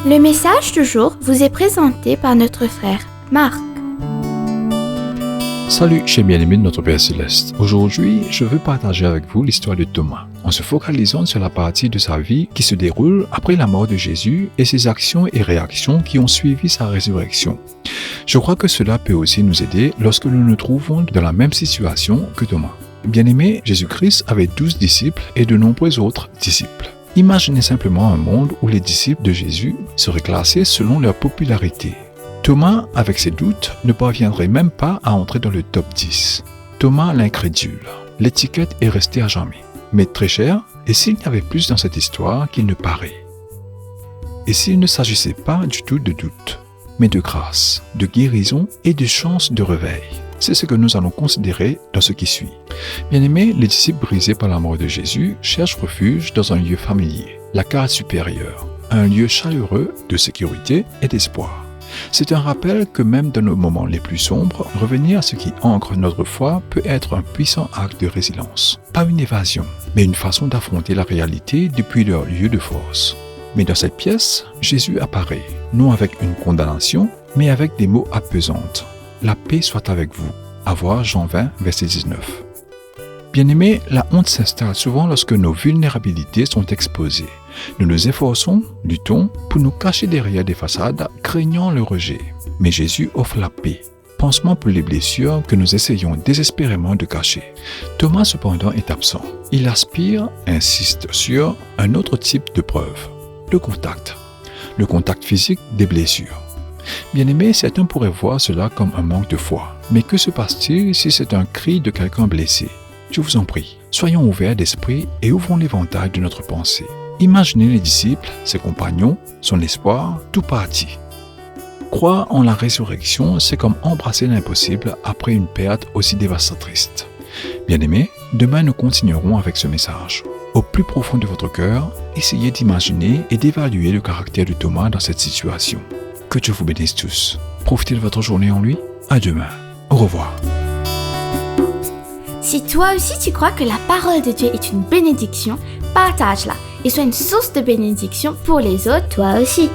Le message du jour vous est présenté par notre frère Marc. Salut, chers bien-aimés de notre Père Céleste. Aujourd'hui, je veux partager avec vous l'histoire de Thomas, en se focalisant sur la partie de sa vie qui se déroule après la mort de Jésus et ses actions et réactions qui ont suivi sa résurrection. Je crois que cela peut aussi nous aider lorsque nous nous trouvons dans la même situation que Thomas. Bien-aimé, Jésus-Christ avait 12 disciples et de nombreux autres disciples. Imaginez simplement un monde où les disciples de Jésus seraient classés selon leur popularité. Thomas, avec ses doutes, ne parviendrait même pas à entrer dans le top 10. Thomas l'incrédule. L'étiquette est restée à jamais. Mais très cher, et s'il y avait plus dans cette histoire qu'il ne paraît? Et s'il ne s'agissait pas du tout de doute, mais de grâce, de guérison et de chance de réveil? C'est ce que nous allons considérer dans ce qui suit. Bien-aimés, les disciples brisés par la mort de Jésus cherchent refuge dans un lieu familier, la case supérieure, un lieu chaleureux de sécurité et d'espoir. C'est un rappel que même dans nos moments les plus sombres, revenir à ce qui ancre notre foi peut être un puissant acte de résilience. Pas une évasion, mais une façon d'affronter la réalité depuis leur lieu de force. Mais dans cette pièce, Jésus apparaît, non avec une condamnation, mais avec des mots apaisants. La paix soit avec vous. À voir Jean 20, verset 19. Bien-aimés, la honte s'installe souvent lorsque nos vulnérabilités sont exposées. Nous nous efforçons, luttons, pour nous cacher derrière des façades, craignant le rejet. Mais Jésus offre la paix, pansement pour les blessures que nous essayons désespérément de cacher. Thomas cependant est absent. Il aspire, insiste sur un autre type de preuve, le contact physique des blessures. Bien-aimé, certains pourraient voir cela comme un manque de foi. Mais que se passe-t-il si c'est un cri de quelqu'un blessé? Je vous en prie, soyons ouverts d'esprit et ouvrons l'éventail de notre pensée. Imaginez les disciples, ses compagnons, son espoir, tout parti. Croire en la résurrection, c'est comme embrasser l'impossible après une perte aussi dévastatrice. Bien-aimés, demain nous continuerons avec ce message. Au plus profond de votre cœur, essayez d'imaginer et d'évaluer le caractère de Thomas dans cette situation. Que Dieu vous bénisse tous. Profitez de votre journée en lui. À demain. Au revoir. Si toi aussi tu crois que la parole de Dieu est une bénédiction, partage-la et sois une source de bénédiction pour les autres toi aussi.